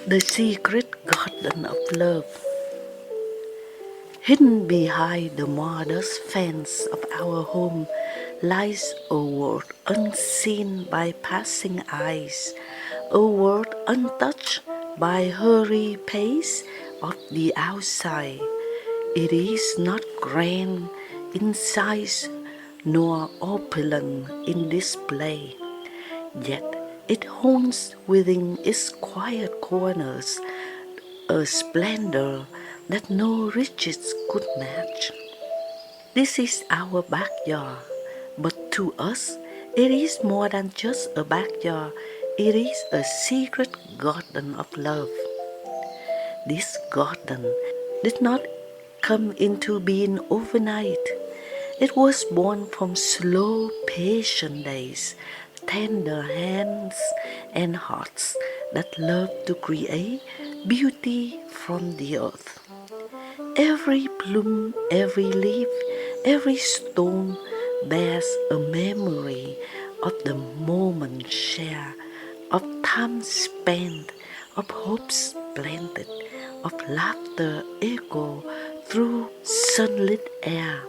The secret garden of love. Hidden behind the modest fence of our home lies a world unseen by passing eyes, a world untouched by hurried pace of the outside. It is not grand in size nor opulent in display, yet it holds within its quiet corners a splendor that no riches could match. This is our backyard, but to us it is more than just a backyard, it is a secret garden of love. This garden did not come into being overnight. It was born from slow, patient days, tender hands, and hearts that loved to create beauty from the earth. Every bloom, every leaf, every stone bears a memory of the moment shared, of time spent, of hopes planted, of laughter echo through sunlit air.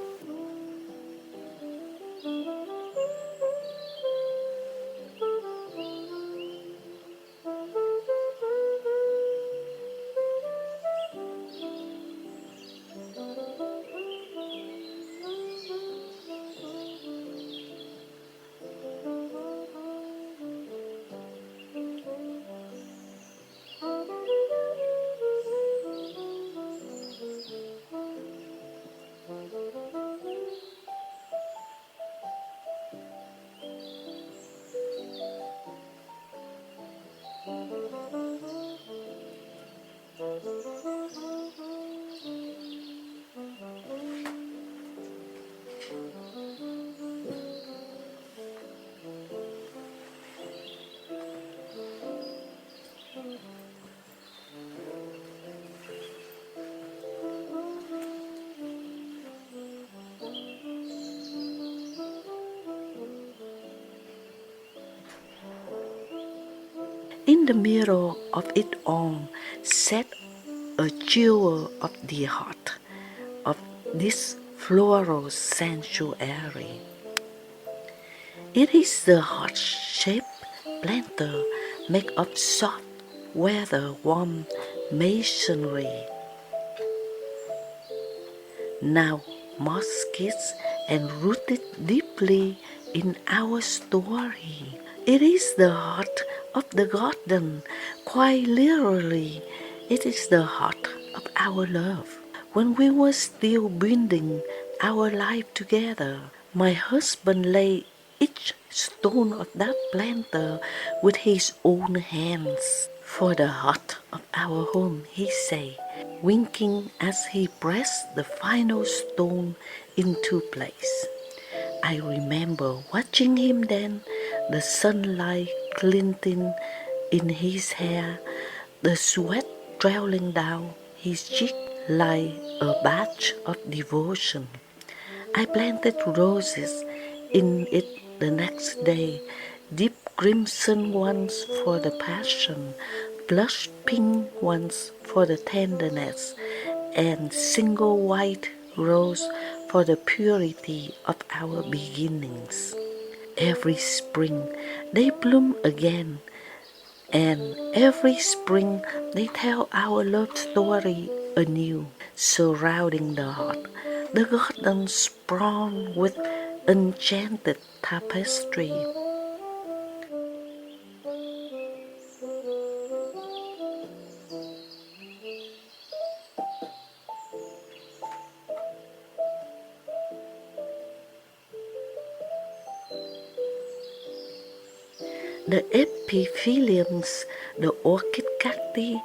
In the middle of it all sat a jewel of the heart of this floral sanctuary. It is the heart-shaped planter made of soft, weather-warm masonry. Now moss-kissed and rooted deeply in our story. It is the heart of the garden, quite literally, it is the heart of our love. When we were still building our life together, my husband laid each stone of that planter with his own hands. For the heart of our home, he said, winking as he pressed the final stone into place. I remember watching him then, the sunlight glinting in his hair, the sweat trailing down his cheek like a badge of devotion. I planted roses in it the next day, deep crimson ones for the passion, blush pink ones for the tenderness, and single white rose for the purity of our beginnings. Every spring they bloom again, and every spring they tell our love story anew, surrounding the heart. The garden sprung with enchanted tapestry. The epiphyliums, the orchid cacti,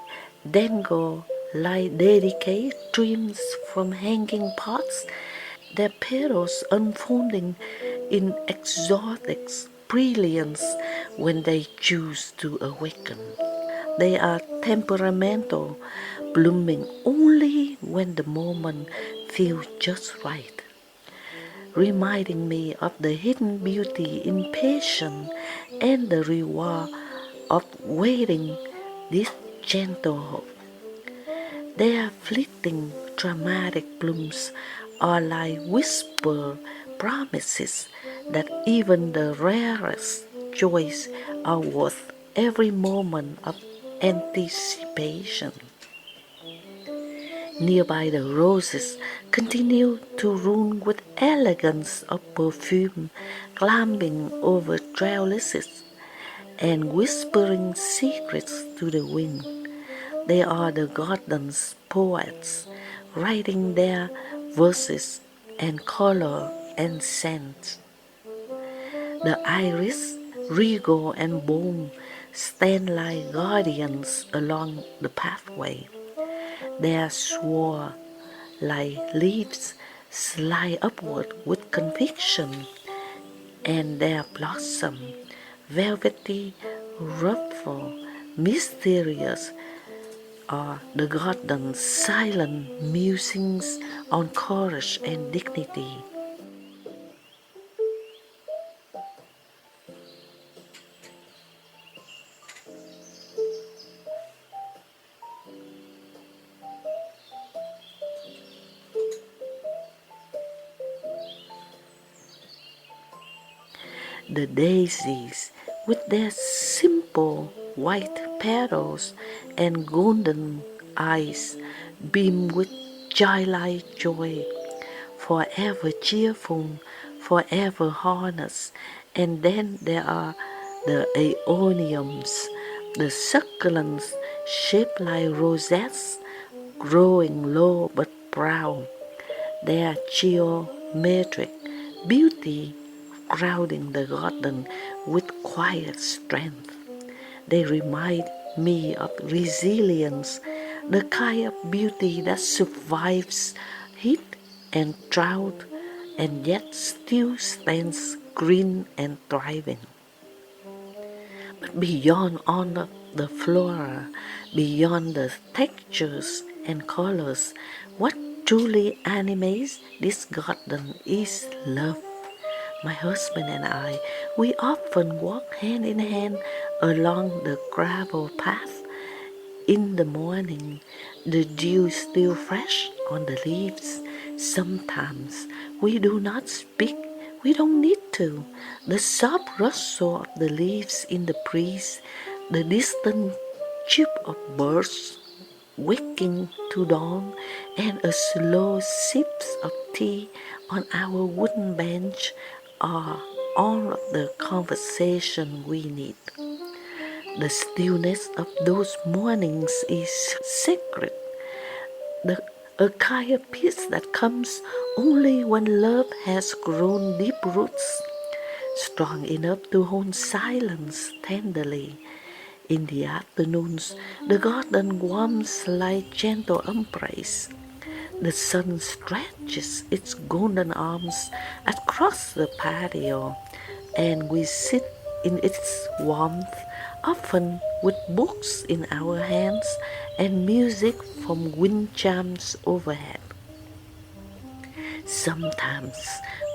dangle like delicate streams from hanging pots, their petals unfolding in exotic brilliance when they choose to awaken. They are temperamental, blooming only when the moment feels just right, reminding me of the hidden beauty in patience and the reward of waiting. This gentle hope. Their fleeting, dramatic blooms are like whisper promises that even the rarest joys are worth every moment of anticipation. Nearby the roses continue to room with elegance of perfume, climbing over trellises and whispering secrets to the wind. They are the garden's poets, writing their verses and color and scent. The iris, regal and bold, stand like guardians along the pathway. Their sword, like leaves, slide upward with conviction, and their blossom, velvety, ruffled, mysterious, are the garden's silent musings on courage and dignity. The daisies, with their simple white petals and golden eyes, beam with childlike joy, forever cheerful, forever harnessed. And then there are the aeoniums, the succulents shaped like rosettes, growing low but proud, their geometric beauty crowding the garden with quiet strength. They remind me of resilience, the kind of beauty that survives heat and drought and yet still stands green and thriving. But beyond all of the flora, beyond the textures and colors, what truly animates this garden is love. My husband and I, we often walk hand in hand along the gravel path. In the morning, the dew still fresh on the leaves. Sometimes we do not speak, we don't need to. The soft rustle of the leaves in the breeze, the distant chirp of birds waking to dawn, and a slow sips of tea on our wooden bench are all of the conversation we need. The stillness of those mornings is sacred, a kind of peace that comes only when love has grown deep roots, strong enough to hold silence tenderly. In the afternoons, the garden warms like gentle embrace. The sun stretches its golden arms across the patio, and we sit in its warmth, often with books in our hands and music from wind chimes overhead. Sometimes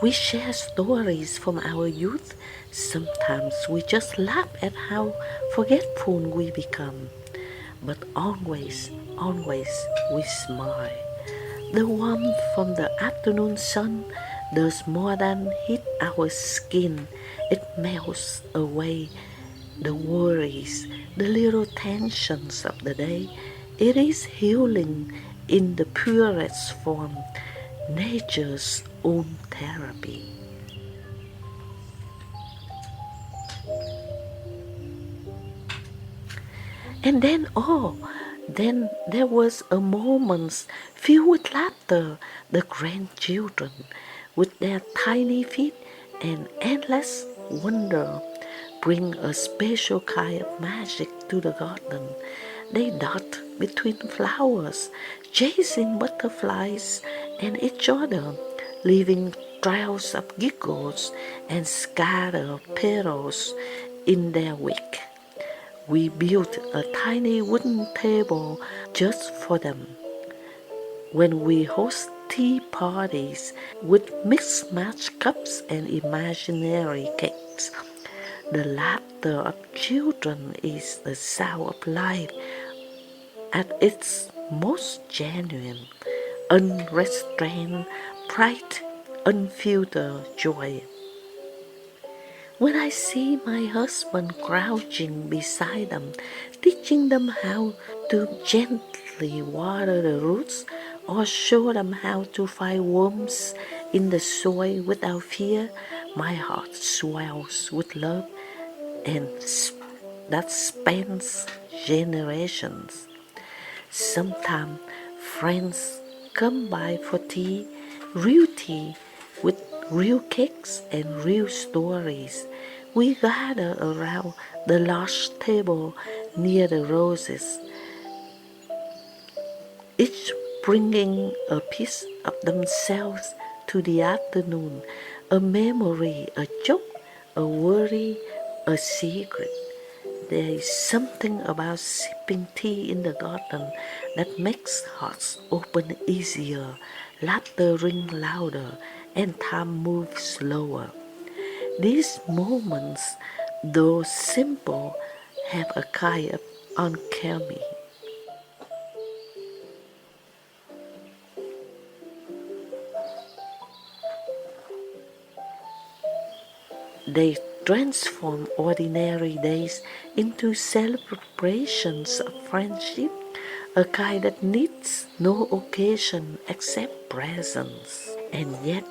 we share stories from our youth, sometimes we just laugh at how forgetful we become, but always, always we smile. The warmth from the afternoon sun does more than heat our skin. It melts away the worries, the little tensions of the day. It is healing in the purest form, nature's own therapy. And then, then there was a moment filled with laughter. The grandchildren, with their tiny feet and endless wonder, bring a special kind of magic to the garden. They dart between flowers, chasing butterflies and each other, leaving trails of giggles and scattered petals in their wake. We built a tiny wooden table just for them. When we host tea parties with mixed match cups and imaginary cakes, the laughter of children is the sound of life at its most genuine, unrestrained, bright, unfiltered joy. When I see my husband crouching beside them, teaching them how to gently water the roots or show them how to find worms in the soil without fear, my heart swells with love and that spans generations. Sometimes friends come by for tea with real cakes and real stories. We gather around the large table near the roses, each bringing a piece of themselves to the afternoon, a memory, a joke, a worry, a secret. There is something about sipping tea in the garden that makes hearts open easier, laughter ring louder, and time move slower. These moments, though simple, have a kind of alchemy. They transform ordinary days into celebrations of friendship, a kind that needs no occasion except presence. And yet,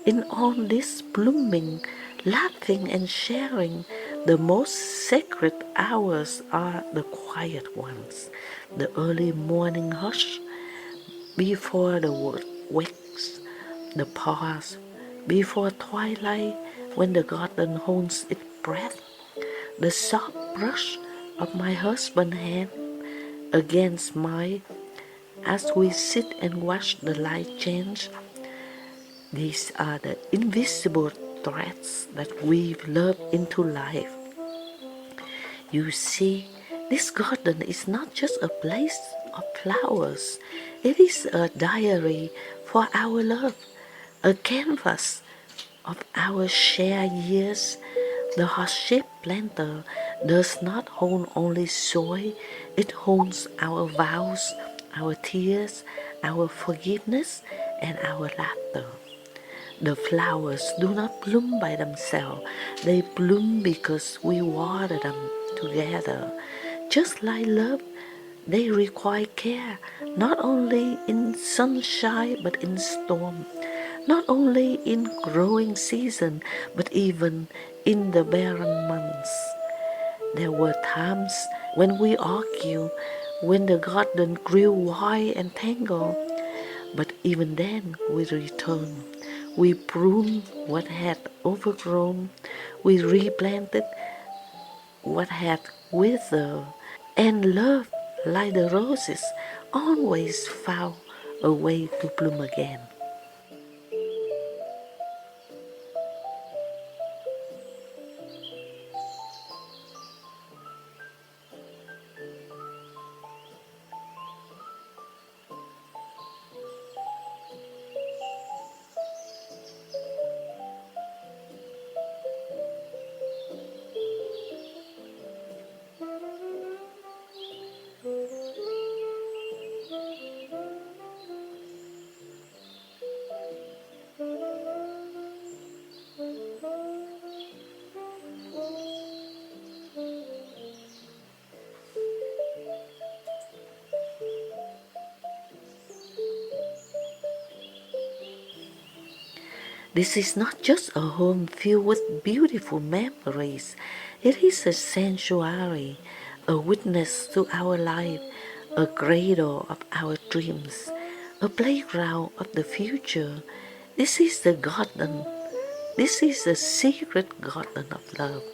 in all this blooming, laughing, and sharing, the most sacred hours are the quiet ones, the early morning hush before the world wakes, the pause before twilight when the garden holds its breath, the soft brush of my husband's hand against mine as we sit and watch the light change. These are the invisible threads that weave love into life. You see, this garden is not just a place of flowers, it is a diary for our love, a canvas of our shared years. The heart-shaped planter does not hold only soil, it holds our vows, our tears, our forgiveness, and our laughter. The flowers do not bloom by themselves, they bloom because we water them together. Just like love, they require care, not only in sunshine but in storm, not only in growing season but even in the barren months. There were times when we argued, when the garden grew wild and tangled, but even then we returned. We pruned what had overgrown, we replanted what had withered, and love, like the roses, always found a way to bloom again. This is not just a home filled with beautiful memories. It is a sanctuary, a witness to our life, a cradle of our dreams, a playground of the future. This is the garden. This is the secret garden of love.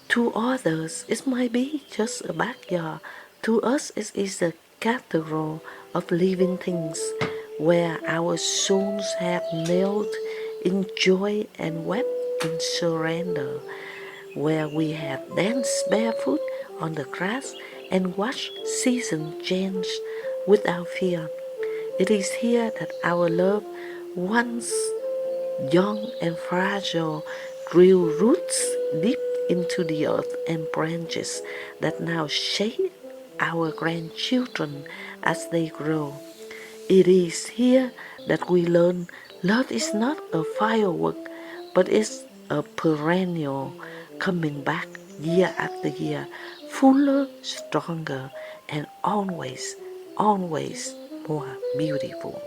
To others, it might be just a backyard. To us, it is a cathedral of living things where our souls have knelt in joy and wept in surrender, where we have danced barefoot on the grass and watched seasons change without fear. It is here that our love, once young and fragile, grew roots deep into the earth and branches that now shade our grandchildren as they grow. It is here that we learn love is not a firework, but it's a perennial coming back year after year, fuller, stronger, and always, always more beautiful.